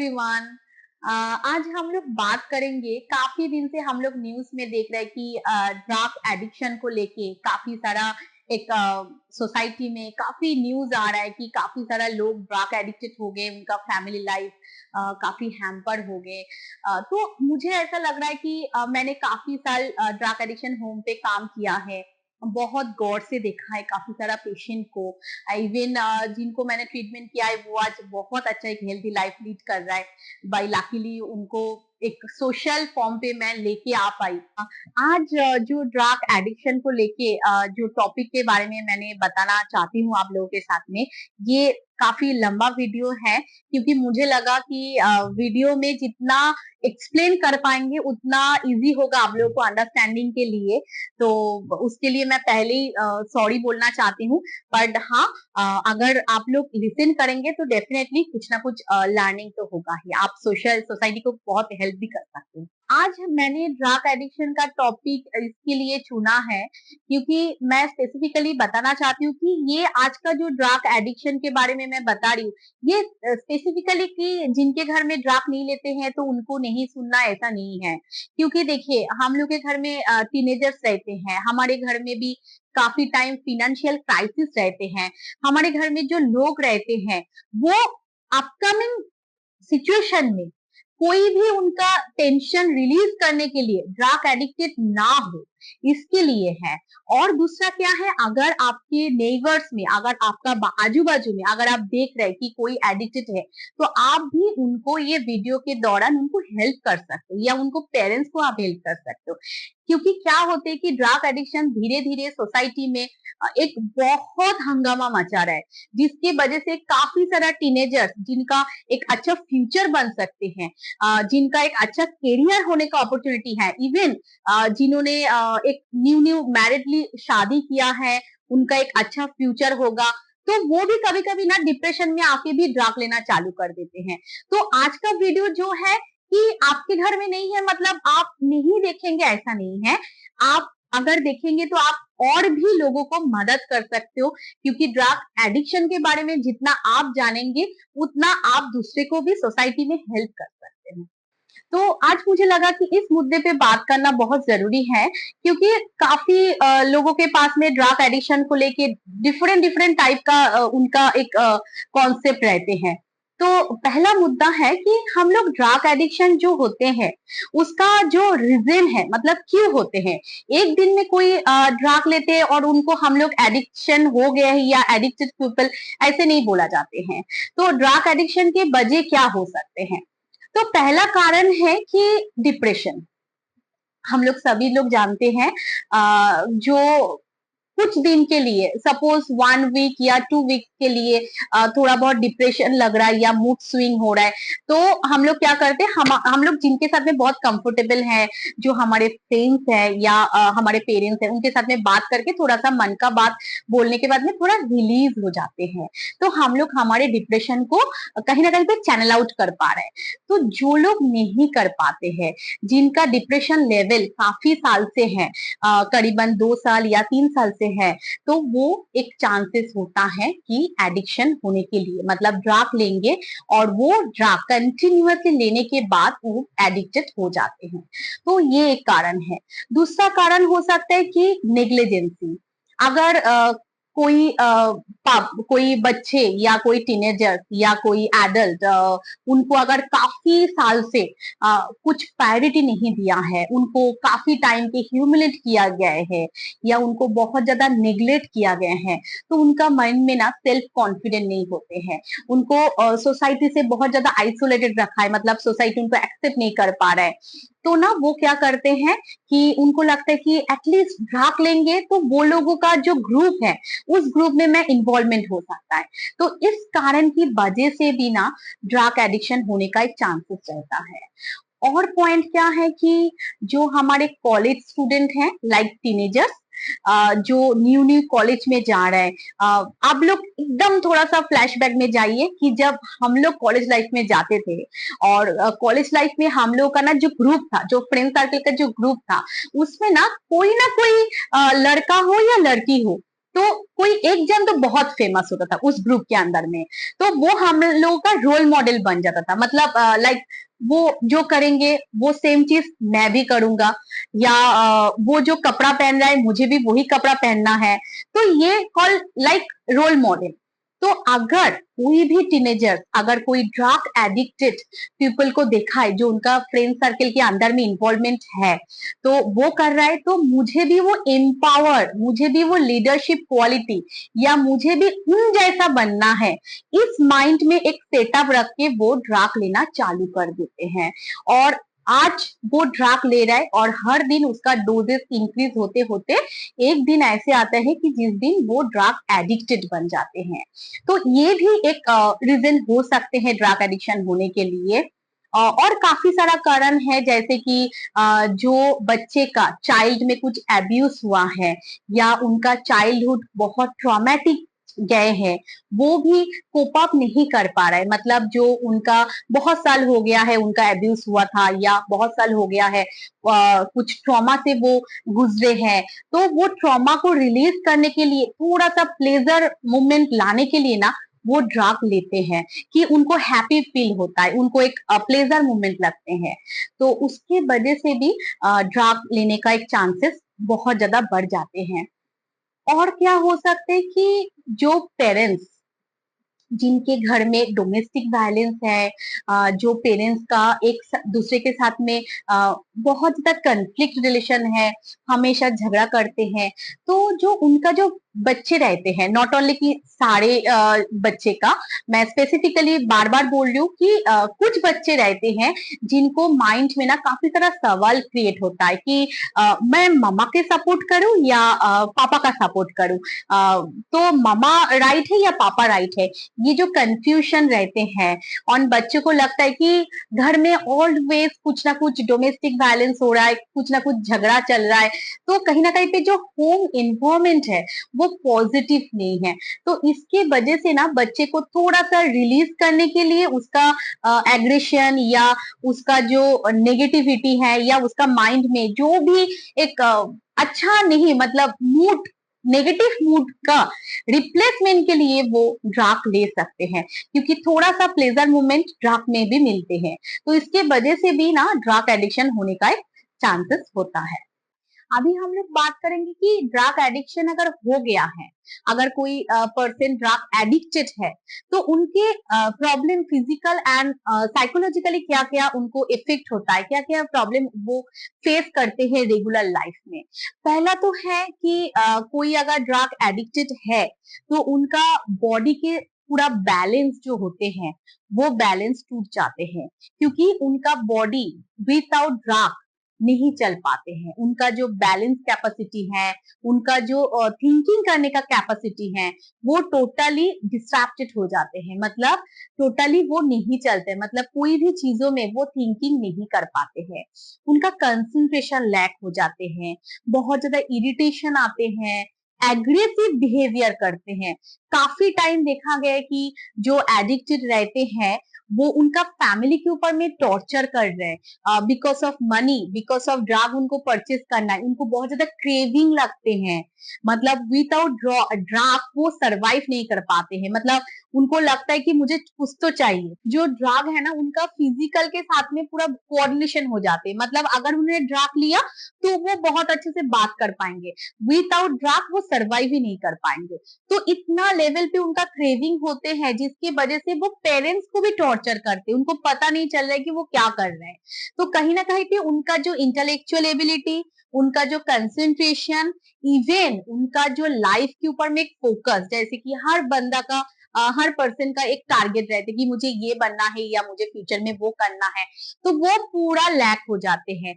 Everyone. आज हम लोग बात करेंगे। काफी दिन से हम लोग न्यूज में देख रहे हैं कि ड्रग एडिक्शन को लेके काफी सारा एक सोसाइटी में काफी न्यूज आ रहा है कि काफी सारा लोग ड्रग एडिक्टेड हो गए, उनका फैमिली लाइफ काफी हैम्पर हो गए। तो मुझे ऐसा लग रहा है कि मैंने काफी साल ड्रग एडिक्शन होम पे काम किया है, बहुत गौर से देखा है काफी सारा पेशेंट को। इवन जिनको मैंने ट्रीटमेंट किया है वो आज बहुत अच्छा एक हेल्थी लाइफ लीड कर रहा है। बाई लकीली उनको एक सोशल फॉर्म पे मैं लेके आ पाई। आज जो ड्रग एडिक्शन को लेके जो टॉपिक के बारे में मैंने बताना चाहती हूँ आप लोगों के साथ में, ये काफी लंबा वीडियो है क्योंकि मुझे लगा कि वीडियो में जितना एक्सप्लेन कर पाएंगे उतना इजी होगा आप लोगों को अंडरस्टैंडिंग के लिए। तो उसके लिए मैं पहले ही सॉरी बोलना चाहती हूँ। बट हाँ, अगर आप लोग लिसन करेंगे तो डेफिनेटली कुछ ना कुछ लर्निंग तो होगा ही, आप सोसाइटी को बहुत हेल्प भी कर सकते हैं। आज मैंने ड्रग एडिक्शन का टॉपिक इसके लिए चुना है क्योंकि मैं स्पेसिफिकली बताना चाहती हूँ कि ये आज का जो ड्रग एडिक्शन के बारे में मैं बता रही हूँ, ये स्पेसिफिकली कि जिनके घर में ड्रग नहीं लेते हैं तो उनको नहीं सुनना, ऐसा नहीं है। क्योंकि देखिए, हम लोग के घर में टीनेजर्स रहते हैं, हमारे घर में भी काफी टाइम फिनेंशियल क्राइसिस रहते हैं, हमारे घर में जो लोग रहते हैं वो अपकमिंग सिचुएशन में कोई भी उनका टेंशन रिलीज करने के लिए ड्रग एडिक्टेड ना हो, इसके लिए है। और दूसरा क्या है, अगर आपके नेबर्स में, अगर आपका आजू बाजू में अगर आप देख रहे हैं कि कोई एडिक्टेड है तो आप भी उनको ये वीडियो के दौरान उनको हेल्प कर सकते हो या उनको पेरेंट्स को आप हेल्प कर सकते हो। क्योंकि क्या होते है कि ड्रग एडिक्शन धीरे धीरे सोसाइटी में एक बहुत हंगामा मचा रहा है, जिसकी वजह से काफी सारा टीनेजर्स जिनका एक अच्छा फ्यूचर बन सकते हैं, जिनका एक अच्छा करियर होने का अपॉर्चुनिटी है, इवन जिन्होंने एक न्यू मैरिडली शादी किया है, उनका एक अच्छा फ्यूचर होगा, तो वो भी कभी कभी ना डिप्रेशन में आके भी ड्रग लेना चालू कर देते हैं। तो आज का वीडियो जो है कि आपके घर में नहीं है मतलब आप नहीं देखेंगे, ऐसा नहीं है। आप अगर देखेंगे तो आप और भी लोगों को मदद कर सकते हो, क्योंकि ड्रग एडिक्शन के बारे में जितना आप जानेंगे उतना आप दूसरे को भी सोसाइटी में हेल्प कर सकते हैं। तो आज मुझे लगा कि इस मुद्दे पे बात करना बहुत जरूरी है, क्योंकि काफी लोगों के पास में ड्रग एडिक्शन को लेके डिफरेंट डिफरेंट टाइप का उनका एक कॉन्सेप्ट रहते हैं। तो पहला मुद्दा है कि हम लोग ड्रग एडिक्शन जो होते हैं उसका जो रीजन है, मतलब क्यों होते हैं। एक दिन में कोई ड्रग लेते हैं और उनको हम लोग एडिक्शन हो गया है या एडिक्टेड पीपल, ऐसे नहीं बोला जाते हैं। तो ड्रग एडिक्शन के वजह क्या हो सकते हैं। तो पहला कारण है कि डिप्रेशन। हम लोग सभी लोग जानते हैं जो कुछ दिन के लिए, सपोज 1 वीक या 2 वीक के लिए थोड़ा बहुत डिप्रेशन लग रहा है या मूड स्विंग हो रहा है, तो हम लोग क्या करते हैं, हम लोग जिनके साथ में बहुत कंफर्टेबल है, जो हमारे फ्रेंड्स है या हमारे पेरेंट्स है, उनके साथ में बात करके थोड़ा सा मन का बात बोलने के बाद में थोड़ा रिलीज हो जाते हैं। तो हम लोग हमारे डिप्रेशन को कहीं ना कहीं पे चैनल आउट कर पा रहे हैं। तो जो लोग नहीं कर पाते हैं, जिनका डिप्रेशन लेवल काफी साल से है, करीबन 2 साल या 3 साल से है, तो वो एक चांसेस होता है कि एडिक्शन होने के लिए, मतलब ड्रग लेंगे और वो ड्रग कंटिन्यूअसली लेने के बाद वो एडिक्टेड हो जाते हैं। तो ये एक कारण है। दूसरा कारण हो सकता है कि नेग्लिजेंसी। अगर कोई बच्चे या कोई टीनेजर या कोई एडल्ट, उनको अगर काफी साल से कुछ प्रायोरिटी नहीं दिया है, उनको काफी टाइम पे ह्यूमिलेट किया गया है या उनको बहुत ज्यादा नेग्लेक्ट किया गया है, तो उनका माइंड में ना सेल्फ कॉन्फिडेंट नहीं होते हैं, उनको सोसाइटी से बहुत ज्यादा आइसोलेटेड रखा है, मतलब सोसाइटी उनको एक्सेप्ट नहीं कर पा रहा है। तो ना वो क्या करते हैं कि उनको लगता है कि एटलीस्ट ड्रग लेंगे तो वो लोगों का जो ग्रुप है उस ग्रुप में मैं इन्वॉल्वमेंट हो सकता है। तो इस कारण की वजह से भी ना ड्रग एडिक्शन होने का एक चांसेस रहता है। और पॉइंट क्या है कि जो हमारे कॉलेज स्टूडेंट हैं, लाइक टीनेजर्स, जो न्यू न्यू कॉलेज में जा रहे हैं, आप लोग एकदम थोड़ा सा फ्लैशबैक में जाइए कि जब हम लोग कॉलेज लाइफ में जाते थे और कॉलेज लाइफ में हम लोग का ना जो ग्रुप था, जो फ्रेंड सर्कल का जो ग्रुप था, उसमें ना कोई लड़का हो या लड़की हो, तो कोई एक जन तो बहुत फेमस होता था उस ग्रुप के अंदर में, तो वो हम लोगों का रोल मॉडल बन जाता था। मतलब लाइक वो जो करेंगे वो सेम चीज मैं भी करूंगा, या वो जो कपड़ा पहन रहा है मुझे भी वही कपड़ा पहनना है। तो ये कॉल लाइक रोल मॉडल। तो अगर कोई भी टीनेजर, अगर कोई ड्रग एडिक्टेड पीपल को देखा है जो उनका फ्रेंड सर्कल के अंदर में इन्वॉल्वमेंट है, तो वो कर रहा है, तो मुझे भी वो एम्पावर, मुझे भी वो लीडरशिप क्वालिटी, या मुझे भी उन जैसा बनना है, इस माइंड में एक सेटअप रख के वो ड्रग लेना चालू कर देते हैं। और आज वो ड्रग ले रहा है और हर दिन उसका डोजेस इंक्रीज होते होते एक दिन ऐसे आता है कि जिस दिन वो ड्रग एडिक्टेड बन जाते हैं। तो ये भी एक रीजन हो सकते हैं ड्रग एडिक्शन होने के लिए। और काफी सारा कारण है, जैसे कि जो बच्चे का चाइल्ड में कुछ एब्यूज हुआ है, या उनका चाइल्डहुड बहुत ट्रॉमेटिक गए हैं, वो भी कोप अप नहीं कर पा रहा है। मतलब जो उनका बहुत साल हो गया है उनका एब्यूज हुआ था, या बहुत साल हो गया है कुछ ट्रॉमा से वो गुजरे हैं, तो वो ट्रॉमा को रिलीज करने के लिए, थोड़ा सा प्लेजर मोमेंट लाने के लिए ना वो ड्रग लेते हैं, कि उनको हैप्पी फील होता है, उनको एक प्लेजर मोमेंट लगते हैं। तो उसके वजह से भी ड्रग लेने का एक चांसेस बहुत ज्यादा बढ़ जाते हैं। और क्या हो सकता है कि जो पेरेंट्स, जिनके घर में डोमेस्टिक वायलेंस है, जो पेरेंट्स का दूसरे के साथ में बहुत ज्यादा कन्फ्लिक्ट रिलेशन है, हमेशा झगड़ा करते हैं, तो जो उनका जो बच्चे रहते हैं, नॉट ओनली कि सारे बच्चे का, मैं स्पेसिफिकली बार बार बोल रही हूँ कि कुछ बच्चे रहते हैं जिनको माइंड में ना काफी सारा सवाल क्रिएट होता है कि मैं मम्मा के सपोर्ट करूं या पापा का सपोर्ट करूं, तो मम्मा राइट है या पापा राइट है, ये जो कंफ्यूजन रहते हैं। और बच्चों को लगता है कि घर में ऑलवेज कुछ ना कुछ डोमेस्टिक वायलेंस हो रहा है, कुछ ना कुछ झगड़ा चल रहा है, तो कहीं ना कहीं पे जो होम इन्वायरमेंट है वो पॉजिटिव नहीं है। तो इसके वजह से ना बच्चे को थोड़ा सा रिलीज करने के लिए उसका एग्रेशन, या उसका जो नेगेटिविटी है, या उसका माइंड में जो भी एक अच्छा नहीं, मतलब मूड, नेगेटिव मूड का रिप्लेसमेंट के लिए वो ड्रग ले सकते हैं, क्योंकि थोड़ा सा प्लेजर मोमेंट ड्रग में भी मिलते हैं। तो इसके वजह से भी ना ड्रग एडिक्शन होने का एक चांसेस होता है। अभी हम लोग बात करेंगे कि ड्रग एडिक्शन अगर हो गया है, अगर कोई पर्सन ड्रग एडिक्टेड है, तो उनके प्रॉब्लम फिजिकल एंड साइकोलॉजिकली क्या क्या उनको इफेक्ट होता है, क्या क्या प्रॉब्लम वो फेस करते हैं रेगुलर लाइफ में। पहला तो है कि कोई अगर ड्रग एडिक्टेड है, तो उनका बॉडी के पूरा बैलेंस जो होते हैं वो बैलेंस टूट जाते हैं, क्योंकि उनका बॉडी विदाउट ड्रग नहीं चल पाते हैं। उनका जो बैलेंस कैपेसिटी है, उनका जो थिंकिंग करने का कैपेसिटी है, वो टोटली डिस्ट्रैक्टेड हो जाते हैं। मतलब टोटली वो नहीं चलते, मतलब कोई भी चीजों में वो थिंकिंग नहीं कर पाते हैं। उनका कंसंट्रेशन लैक हो जाते हैं, बहुत ज्यादा इरिटेशन आते हैं, एग्रेसिव बिहेवियर करते हैं। काफी टाइम देखा गया है कि जो एडिक्टेड रहते हैं वो उनका फैमिली के ऊपर में टॉर्चर कर रहे हैं, because of money, because of drug उनको परचेज करना है, उनको बहुत ज्यादा क्रेविंग लगते हैं। मतलब विदाउट ड्रग वो सरवाइव नहीं कर पाते हैं। मतलब उनको लगता है कि मुझे कुछ तो चाहिए। जो ड्रग है ना उनका फिजिकल के साथ में पूरा कोऑर्डिनेशन हो जाते हैं। मतलब अगर उन्होंने ड्रग लिया तो वो बहुत अच्छे से बात कर पाएंगे, विदाउट ड्रग वो सरवाइव ही नहीं कर पाएंगे। तो इतना लेवल पे उनका क्रेविंग होते हैं, जिसकी वजह से वो पेरेंट्स को भी टॉर्चर करते हैं। उनको पता नहीं चल रहा है कि वो क्या कर रहे हैं। तो कहीं ना कहीं पे उनका जो इंटेलेक्चुअल एबिलिटी, उनका जो कंसंट्रेशन, इवन उनका जो लाइफ के ऊपर में एक फोकस, जैसे कि हर बंदा का हर पर्सन का एक टारगेट रहता है कि मुझे ये बनना है या मुझे फ्यूचर में वो करना है, तो वो पूरा लैक हो जाते हैं।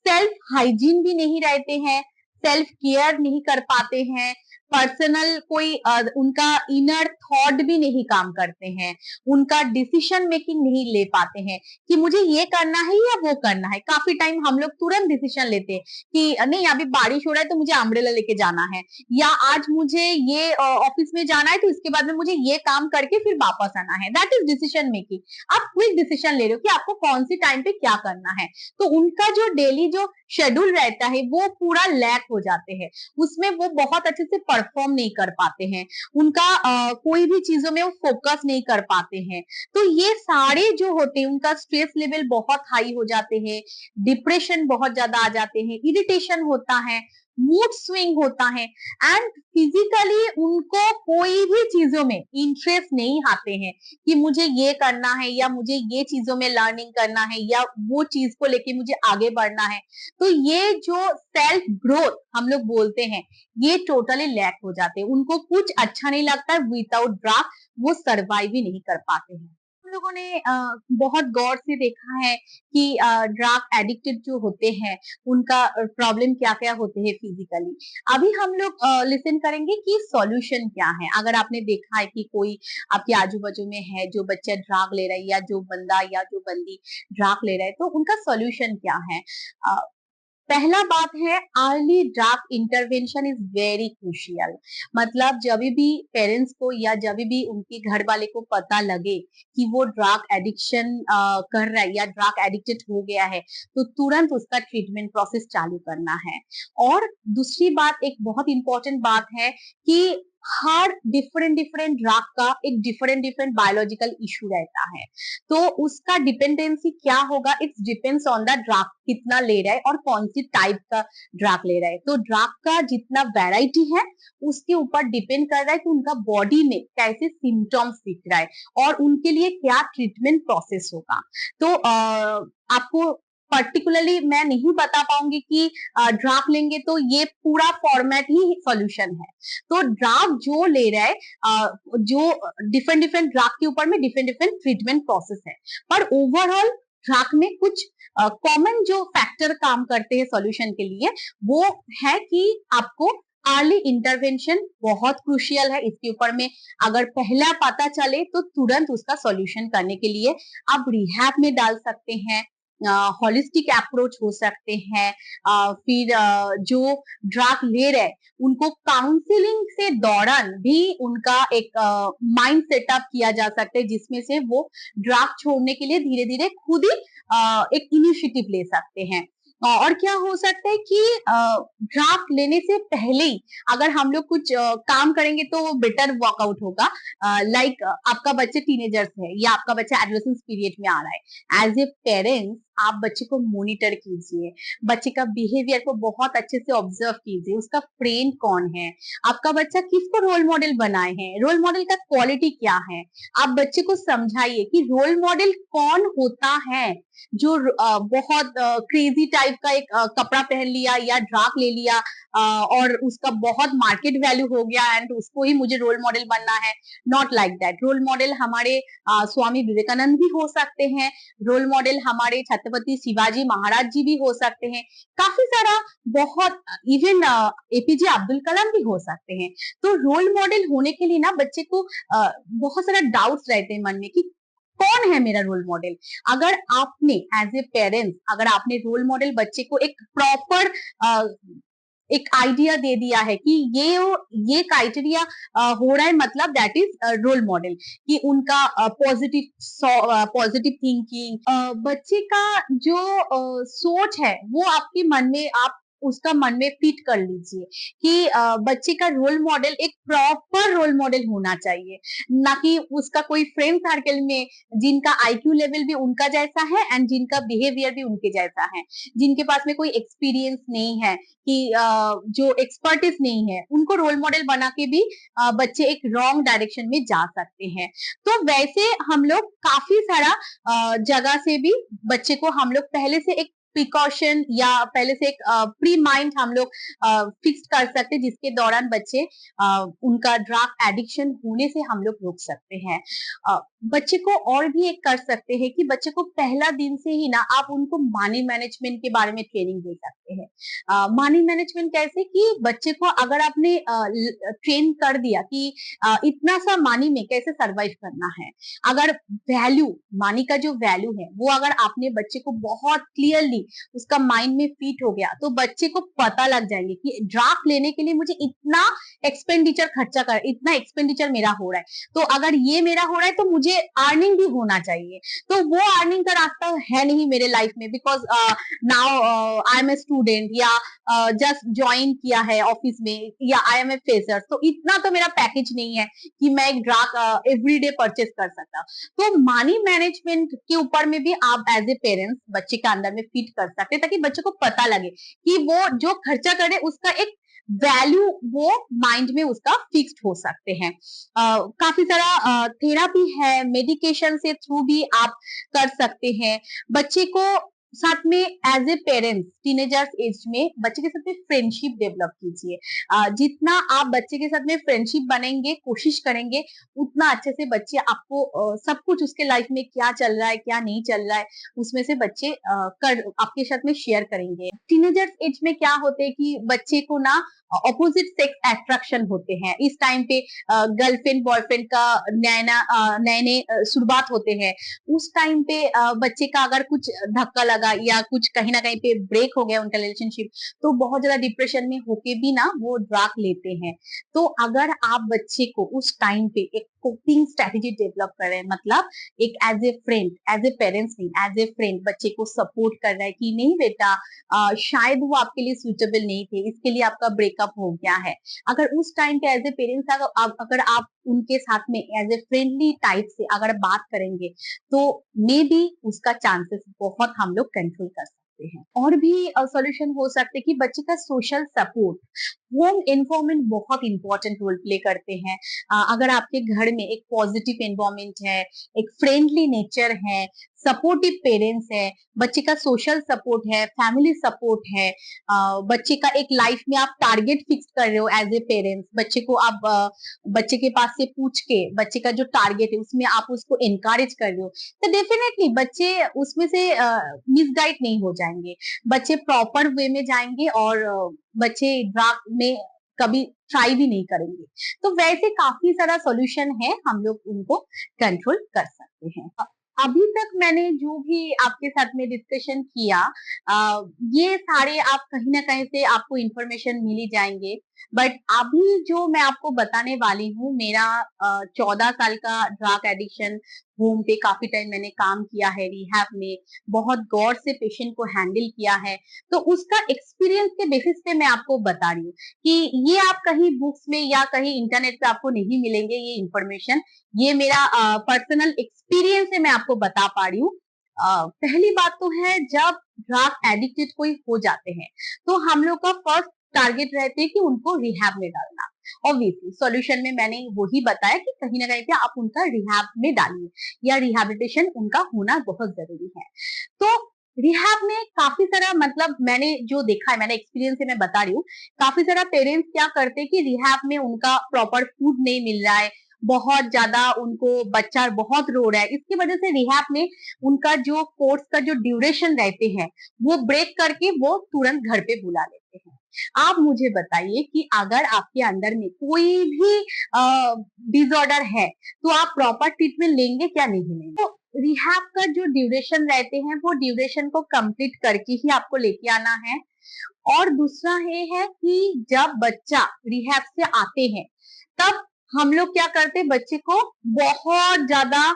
सेल्फ हाइजीन भी नहीं रहते हैं, सेल्फ केयर नहीं कर पाते हैं, पर्सनल कोई उनका इनर थॉट भी नहीं काम करते हैं, उनका डिसीजन मेकिंग नहीं ले पाते हैं कि मुझे ये करना है या वो करना है। काफी टाइम हम लोग तुरंत डिसीजन लेते हैं कि नहीं अभी बारिश हो रहा है तो मुझे अम्ब्रेला लेके जाना है, या आज मुझे ये ऑफिस में जाना है तो इसके बाद में मुझे ये काम करके फिर वापस आना है। That is decision making. आप क्विक डिसीजन ले रहे हो कि आपको कौन सी टाइम पे क्या करना है। तो उनका जो डेली जो शेड्यूल रहता है वो पूरा लैक हो जाते हैं, उसमें वो बहुत अच्छे से परफॉर्म नहीं कर पाते हैं, उनका कोई भी चीजों में वो फोकस नहीं कर पाते हैं। तो ये सारे जो होते हैं उनका स्ट्रेस लेवल बहुत हाई हो जाते हैं, डिप्रेशन बहुत ज्यादा आ जाते हैं, इरिटेशन होता है, मूड स्विंग होता है, एंड फिजिकली उनको कोई भी चीजों में इंटरेस्ट नहीं आते हैं कि मुझे ये करना है या मुझे ये चीजों में लर्निंग करना है या वो चीज को लेके मुझे आगे बढ़ना है। तो ये जो सेल्फ ग्रोथ हम लोग बोलते हैं, ये टोटली लैक हो जाते हैं, उनको कुछ अच्छा नहीं लगता है, विदाउट ड्रग वो सर्वाइव ही नहीं कर पाते हैं। हम लोगों ने बहुत गौर से देखा है कि ड्रग एडिक्टेड जो होते हैं उनका प्रॉब्लम क्या क्या होते हैं फिजिकली। अभी हम लोग लिसन करेंगे कि सॉल्यूशन क्या है। अगर आपने देखा है कि कोई आपके आजू बाजू में है जो बच्चा ड्रग ले रहा है या जो बंदा या जो बंदी ड्रग ले रहा है, तो उनका सॉल्यूशन क्या है। पहला बात है, early drug intervention is very crucial. मतलब जब भी पेरेंट्स को या जब भी उनके घर वाले को पता लगे कि वो ड्रग एडिक्शन कर रहा है या ड्रग एडिक्टेड हो गया है, तो तुरंत उसका ट्रीटमेंट प्रोसेस चालू करना है। और दूसरी बात, एक बहुत इंपॉर्टेंट बात है कि हर डिफरेंट डिफरेंट ड्रग का एक डिफरेंट डिफरेंट बायोलॉजिकल इशू रहता है। तो उसका डिपेंडेंसी क्या होगा, it's depends on the drug कितना ले रहा है और कौन सी टाइप का ड्रग ले रहा है। तो ड्रग का जितना वैरायटी है उसके ऊपर डिपेंड कर रहा है कि उनका बॉडी में कैसे सिम्टम्स दिख रहा है और उनके लिए क्या ट्रीटमेंट प्रोसेस होगा। तो आपको पर्टिकुलरली मैं नहीं बता पाऊंगी कि ड्रग लेंगे तो ये पूरा फॉर्मेट ही सॉल्यूशन है। तो ड्रग जो ले रहा है, जो डिफरेंट डिफरेंट ड्रग के ऊपर में डिफरेंट डिफरेंट ट्रीटमेंट प्रोसेस है, पर ओवरऑल ड्रग में कुछ कॉमन जो फैक्टर काम करते हैं सॉल्यूशन के लिए, वो है कि आपको अर्ली इंटरवेंशन बहुत क्रूशियल है। इसके ऊपर में अगर पहला पता चले तो तुरंत उसका सॉल्यूशन करने के लिए आप रिहैब में डाल सकते हैं, होलिस्टिक अप्रोच हो सकते हैं। फिर जो ड्रग ले रहे उनको काउंसलिंग से दौरान भी उनका एक माइंड सेटअप किया जा सकता है, जिसमें से वो ड्रग छोड़ने के लिए धीरे धीरे खुद ही एक इनिशिएटिव ले सकते हैं। और क्या हो सकता है कि ड्रग लेने से पहले ही अगर हम लोग कुछ काम करेंगे तो वो बेटर वर्कआउट होगा। लाइक आपका बच्चे टीनेजर्स है या आपका बच्चा एडोलेसेंस पीरियड में आ रहा है, एज ए पेरेंट्स आप बच्चे को मॉनिटर कीजिए, बच्चे का बिहेवियर को बहुत अच्छे से ऑब्जर्व कीजिए, उसका फ्रेंड कौन है, आपका बच्चा किसको रोल मॉडल बनाए हैं, रोल मॉडल का क्वालिटी क्या है। आप बच्चे को समझाइए कि रोल मॉडल कौन होता है। जो बहुत क्रेजी टाइप का एक कपड़ा पहन लिया या ड्रग ले लिया और उसका बहुत मार्केट वैल्यू हो गया एंड उसको ही मुझे रोल मॉडल बनना है, not like that. Role model हमारे स्वामी विवेकानंद भी हो सकते हैं, रोल मॉडल हमारे छत्रपति शिवाजी महाराज जी भी हो सकते हैं, काफी सारा बहुत इवन एपीजे अब्दुल कलाम भी हो सकते हैं। तो रोल मॉडल होने के लिए ना बच्चे को बहुत सारा डाउट्स रहते हैं मन में कि कौन है मेरा रोल मॉडल। अगर आपने एज ए पेरेंट्स अगर आपने रोल मॉडल बच्चे को एक प्रॉपर एक आइडिया दे दिया है कि ये क्राइटेरिया हो रहा है, मतलब दैट इज रोल मॉडल, कि उनका पॉजिटिव थिंकिंग, बच्चे का जो सोच है वो आपके मन में आप उसका मन में फिट कर लीजिए कि बच्चे का रोल मॉडल एक प्रॉपर रोल मॉडल होना चाहिए, ना कि उसका कोई फ्रेंड सर्कल में जिनका आईक्यू लेवल भी उनका जैसा है एंड जिनका बिहेवियर भी उनके जैसा है, जिनके पास में कोई एक्सपीरियंस नहीं है, कि जो एक्सपर्टिस नहीं है, उनको रोल मॉडल बना के भी बच्चे एक रॉन्ग डायरेक्शन में जा सकते हैं। तो वैसे हम लोग काफी सारा जगह से भी बच्चे को हम लोग पहले से एक प्रिकॉशन या पहले से एक प्री माइंड हम लोग फिक्स कर सकते हैं, जिसके दौरान बच्चे उनका ड्रग एडिक्शन होने से हम लोग रोक सकते हैं। बच्चे को और भी एक कर सकते हैं कि बच्चे को पहला दिन से ही ना आप उनको मनी मैनेजमेंट के बारे में ट्रेनिंग दे सकते हैं। मनी मैनेजमेंट कैसे, कि बच्चे को अगर आपने ट्रेन कर दिया कि इतना सा मनी में कैसे सरवाइव करना है, अगर वैल्यू मनी का जो वैल्यू है वो अगर आपने बच्चे को बहुत क्लियरली उसका माइंड में फिट हो गया तो बच्चे को पता लग जाएंगे कि ड्राफ्ट लेने के लिए मुझे इतना एक्सपेंडिचर खर्चा कर, इतना एक्सपेंडिचर मेरा हो रहा है, तो अगर ये मेरा हो रहा है तो मुझे अर्निंग भी होना चाहिए। तो वो अर्निंग का रास्ता है नहीं मेरे लाइफ में, because now I am a student या जस्ट ज्वाइन किया है ऑफिस में या आई एम ए फ्रेशर, तो इतना तो मेरा पैकेज नहीं है कि मैं एक ड्राग एवरीडे परचेस कर सकता। तो मनी मैनेजमेंट के ऊपर में भी आप एज ए पेरेंट्स बच्चे के अंदर में फिट कर सकते हैं, ताकि बच्चे को पता लगे कि वो जो खर्चा करे उसका एक वैल्यू वो माइंड में उसका फिक्स्ड हो सकते हैं। काफी सारा थेरापी है, मेडिकेशन से थ्रू भी आप कर सकते हैं। बच्चे को साथ में as a parents teenagers age में बच्चे के साथ में फ्रेंडशिप डेवलप कीजिए। जितना आप बच्चे के साथ में फ्रेंडशिप बनेंगे, कोशिश करेंगे, उतना अच्छे से बच्चे आपको सब कुछ उसके लाइफ में क्या चल रहा है क्या नहीं चल रहा है उसमें से बच्चे कर आपके साथ में शेयर करेंगे। टीनेजर्स एज में क्या होते हैं कि बच्चे को ना ऑपोजिट सेक्स अट्रैक्शन होते हैं। इस टाइम पे गर्लफ्रेंड बॉयफ्रेंड का नए नए शुरुआत होते हैं। उस टाइम पे बच्चे का अगर कुछ धक्का लगा या कुछ कहीं ना कहीं पे ब्रेक हो गया उनका रिलेशनशिप, तो बहुत ज्यादा डिप्रेशन में होके भी ना वो ड्रग लेते हैं। तो अगर आप बच्चे को उस टाइम पे एक कोपिंग स्ट्रेटेजी डेवलप करें, मतलब एक as a friend, as a parents नहीं, एज ए फ्रेंड बच्चे को सपोर्ट कर रहा है कि नहीं बेटा शायद वो आपके लिए सुटेबल नहीं थे, इसके लिए आपका ब्रेकअप हो गया है। अगर उस टाइम पे एज ए पेरेंट्स अगर आप उनके साथ में एज ए फ्रेंडली टाइप से अगर बात करेंगे, तो मे बी उसका चांसेस बहुत हम लोग कंट्रोल कर सकते हैं। और भी सॉल्यूशन हो सकते हैं कि बच्चे का सोशल सपोर्ट, होम एनवायरमेंट बहुत इंपॉर्टेंट रोल प्ले करते हैं। अगर आपके घर में एक पॉजिटिव एनवायरमेंट है, एक फ्रेंडली नेचर है, सपोर्टिव पेरेंट्स है, बच्चे का सोशल सपोर्ट है, फैमिली सपोर्ट है, बच्चे का एक लाइफ में आप टारगेट फिक्स कर रहे हो एज ए पेरेंट्स, बच्चे को आप बच्चे के पास से पूछ के बच्चे का जो टारगेट है उसमें आप उसको एनकरेज कर रहे हो, तो डेफिनेटली बच्चे उसमें से मिसगाइड नहीं हो जाएंगे, बच्चे प्रॉपर वे में जाएंगे और बच्चे ड्रग में कभी ट्राई भी नहीं करेंगे। तो वैसे काफी सारा सॉल्यूशन है, हम लोग उनको कंट्रोल कर सकते हैं। अभी तक मैंने जो भी आपके साथ में डिस्कशन किया, ये सारे आप कहीं ना कहीं से आपको इंफॉर्मेशन मिल ही जाएंगे। बट अभी जो मैं आपको बताने वाली हूँ, मेरा 14 साल का ड्रग एडिक्शन होम पे काफी टाइम मैंने काम किया है, रिहैब में बहुत गौर से पेशेंट को हैंडल किया है। तो उसका एक्सपीरियंस के बेसिस पे मैं आपको बता रही हूँ कि ये आप कहीं बुक्स में या कहीं इंटरनेट पे आपको नहीं मिलेंगे ये इंफॉर्मेशन। ये मेरा पर्सनल एक्सपीरियंस से मैं आपको बता पा रही हूँ। पहली बात तो है, जब ड्रग एडिक्टेड कोई हो जाते हैं तो हम लोग का फर्स्ट टारगेट रहते हैं कि उनको रिहैब में डालना। ऑब्वियसली सॉल्यूशन में मैंने वही बताया कि कहीं ना कहीं पे आप उनका रिहैब में डालिए या रिहैबिलिटेशन उनका होना बहुत जरूरी है। तो रिहैब में काफी सारा, मतलब मैंने जो देखा है, मैंने एक्सपीरियंस से मैं बता रही हूँ, काफी सारा पेरेंट्स क्या करते हैं कि रिहैब में उनका प्रॉपर फूड नहीं मिल रहा है, बहुत ज्यादा उनको बच्चा बहुत रो रहा है, इसकी वजह से रिहैब में उनका जो कोर्स का जो ड्यूरेशन रहते हैं वो ब्रेक करके वो तुरंत घर पे बुला लेते हैं। आप मुझे बताइए कि अगर आपके अंदर में कोई भी डिसऑर्डर है तो आप प्रॉपर ट्रीटमेंट लेंगे क्या नहीं लेंगे? तो रिहैब का जो ड्यूरेशन रहते हैं वो ड्यूरेशन को कंप्लीट करके ही आपको लेके आना है। और दूसरा ये है कि जब बच्चा रिहैब से आते हैं तब हम लोग क्या करते हैं, बच्चे को बहुत ज्यादा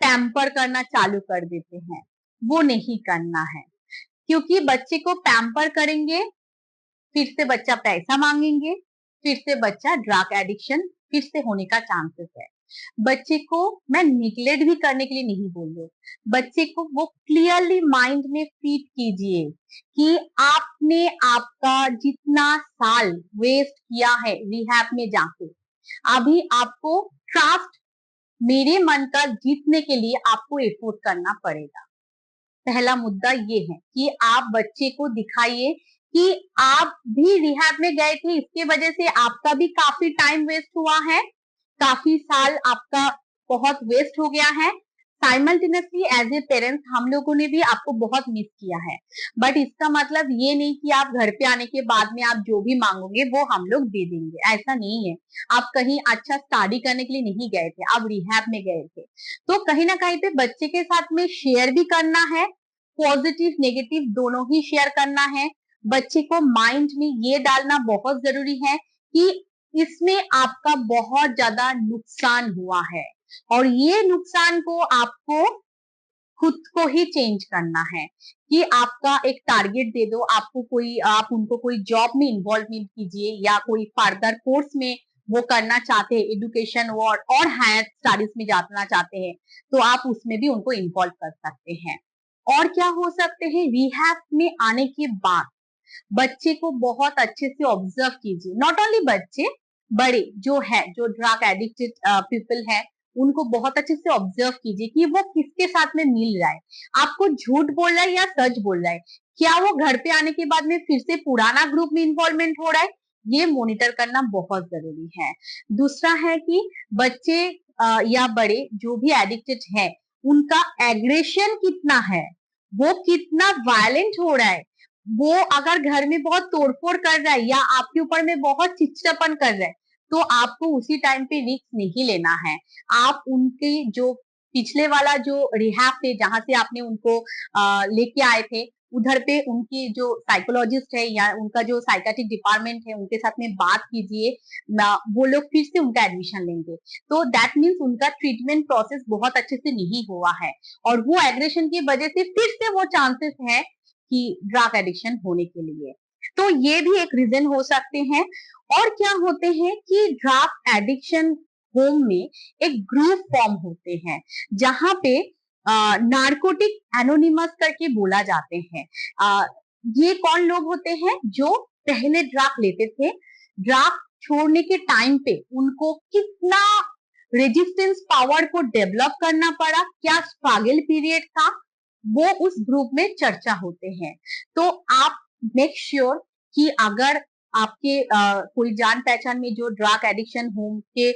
पैम्पर करना चालू कर देते हैं। वो नहीं करना है, क्योंकि बच्चे को पैम्पर करेंगे फिर से बच्चा पैसा मांगेंगे, फिर से बच्चा ड्रग एडिक्शन फिर से होने का चांसेस है। बच्चे को मैं निगलेक्ट भी करने के लिए नहीं बोल रही, बच्चे को वो क्लियरली माइंड में फीड कीजिए कि आपने आपका जितना साल वेस्ट किया है रिहैब में जाके, अभी आपको ट्रस्ट, मेरे मन का जीतने के लिए आपको एफोर्ट करना पड़ेगा। पहला मुद्दा ये है कि आप बच्चे को दिखाइए कि आप भी रिहैब में गए थे, इसके वजह से आपका भी काफी टाइम वेस्ट हुआ है, काफी साल आपका बहुत वेस्ट हो गया है। साइमल्टेनियसली एज ए पेरेंट्स हम लोगों ने भी आपको बहुत मिस किया है। बट इसका मतलब ये नहीं कि आप घर पे आने के बाद में आप जो भी मांगोगे वो हम लोग दे देंगे, ऐसा नहीं है। आप कहीं अच्छा स्टडी करने के लिए नहीं गए थे, आप रिहैब में गए थे, तो कहीं ना कहीं पे बच्चे के साथ में शेयर भी करना है, पॉजिटिव नेगेटिव दोनों ही शेयर करना है। बच्चे को माइंड में ये डालना बहुत जरूरी है कि इसमें आपका बहुत ज्यादा नुकसान हुआ है और ये नुकसान को आपको खुद को ही चेंज करना है। कि आपका एक टारगेट दे दो, आपको कोई आप उनको कोई जॉब में इन्वॉल्वमेंट कीजिए या कोई फर्दर कोर्स में वो करना चाहते हैं, एजुकेशन और हायर स्टडीज में जाना चाहते हैं, तो आप उसमें भी उनको इन्वॉल्व कर सकते हैं। और क्या हो सकते हैं, रिहैब में आने के बाद बच्चे को बहुत अच्छे से ऑब्जर्व कीजिए। नॉट ओनली बच्चे, बड़े जो है, जो ड्रग एडिक्टेड पीपल है, उनको बहुत अच्छे से ऑब्जर्व कीजिए कि वो किसके साथ में मिल रहा है, आपको झूठ बोल रहा है या सच बोल रहा है, क्या वो घर पे आने के बाद में फिर से पुराना ग्रुप में इन्वॉल्वमेंट हो रहा है, ये मॉनिटर करना बहुत जरूरी है। दूसरा है कि बच्चे या बड़े जो भी एडिक्टेड है, उनका एग्रेशन कितना है, वो कितना वायलेंट हो रहा है, वो अगर घर में बहुत तोड़फोड़ कर रहा है या आपके ऊपर में बहुत चिड़चिड़ापन कर रहा है, तो आपको उसी टाइम पे रिस्क नहीं लेना है। आप उनके जो पिछले वाला जो रिहैब थे, जहां से आपने उनको लेके आए थे, उधर पे उनकी जो साइकोलॉजिस्ट है या उनका जो साइकेट्रिक डिपार्टमेंट है, उनके साथ में बात कीजिए। वो लोग फिर से उनका एडमिशन लेंगे, तो दैट मीन्स उनका ट्रीटमेंट प्रोसेस बहुत अच्छे से नहीं हुआ है और वो एग्रेशन की वजह से फिर से वो चांसेस है कि ड्रग एडिक्शन होने के लिए। तो ये भी एक रीजन हो सकते हैं। और क्या होते हैं कि ड्रग एडिक्शन होम में एक ग्रुप फॉर्म होते हैं, जहां पे नार्कोटिक एनोनिमस करके बोला जाते हैं। ये कौन लोग होते हैं, जो पहले ड्रग लेते थे, ड्रग छोड़ने के टाइम पे उनको कितना रेजिस्टेंस पावर को डेवलप करना पड़ा, क्या स्ट्रगल पीरियड था, वो उस ग्रुप में चर्चा होते हैं। तो आप मेक श्योर कि अगर आपके कोई जान पहचान में जो ड्रग एडिक्शन होम के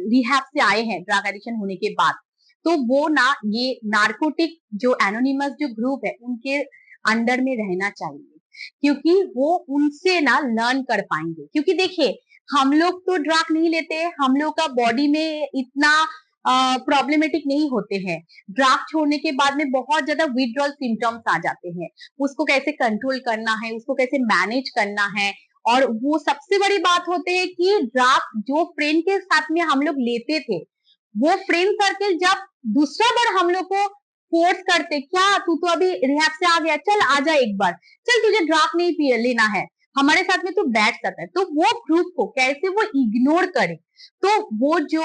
रिहैब से आए हैं ड्रग एडिक्शन होने के बाद, तो वो ना ये नार्कोटिक जो एनोनिमस जो ग्रुप है उनके अंडर में रहना चाहिए, क्योंकि वो उनसे ना लर्न कर पाएंगे। क्योंकि देखिए, हम लोग तो ड्रग नहीं लेते, हम लोग का बॉडी में इतना प्रॉब्लमेटिक नहीं होते हैं। ड्रग छोड़ने के बाद में बहुत ज्यादा विथड्रॉल सिम्टम्स आ जाते हैं, उसको कैसे कंट्रोल करना है, उसको कैसे मैनेज करना है। और वो सबसे बड़ी बात होते है कि ड्रग जो फ्रेंड के साथ में हम लोग लेते थे, वो फ्रेंड सर्कल जब दूसरा बार हम लोग को फोर्स करते, क्या तू तो अभी रिहैब से आ गया, चल आजा एक बार, चल तुझे ड्रग नहीं पी लेना है, हमारे साथ में तो बैठ सकता है, तो वो ग्रुप को कैसे वो इग्नोर करे। तो वो जो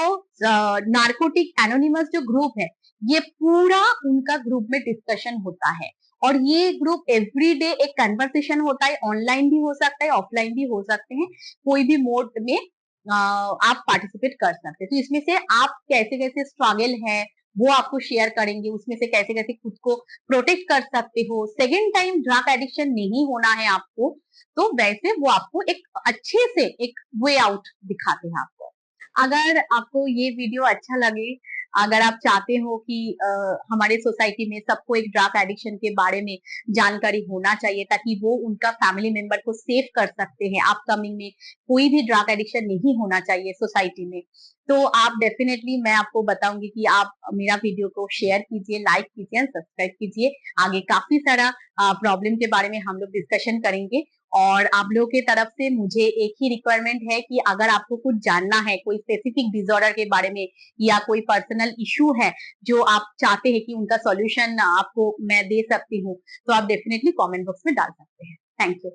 नार्कोटिक एनोनिमस जो ग्रुप है, ये पूरा उनका ग्रुप में डिस्कशन होता है। और ये ग्रुप एवरीडे एक कन्वर्सेशन होता है, ऑनलाइन भी हो सकता है, ऑफलाइन भी हो सकते हैं, कोई भी मोड में आप पार्टिसिपेट कर सकते हैं। तो इसमें से आप कैसे कैसे स्ट्रगल है वो आपको शेयर करेंगे, उसमें से कैसे कैसे खुद को प्रोटेक्ट कर सकते हो, सेकेंड टाइम ड्रग एडिक्शन नहीं होना है आपको, तो वैसे वो आपको एक अच्छे से एक वे आउट दिखाते हैं आपको। अगर आपको ये वीडियो अच्छा लगे, अगर आप चाहते हो कि हमारे सोसाइटी में सबको एक ड्रग एडिक्शन के बारे में जानकारी होना चाहिए, ताकि वो उनका फैमिली मेंबर को सेव कर सकते हैं, अपकमिंग में कोई भी ड्रग एडिक्शन नहीं होना चाहिए सोसाइटी में, तो आप डेफिनेटली, मैं आपको बताऊंगी कि आप मेरा वीडियो को शेयर कीजिए, लाइक कीजिए एंड सब्सक्राइब कीजिए। आगे काफी सारा प्रॉब्लम के बारे में हम लोग डिस्कशन करेंगे। और आप लोगों की तरफ से मुझे एक ही रिक्वायरमेंट है कि अगर आपको कुछ जानना है कोई स्पेसिफिक डिसऑर्डर के बारे में या कोई पर्सनल इशू है जो आप चाहते हैं कि उनका सॉल्यूशन आपको मैं दे सकती हूँ, तो आप डेफिनेटली कमेंट बॉक्स में डाल सकते हैं। Thank you.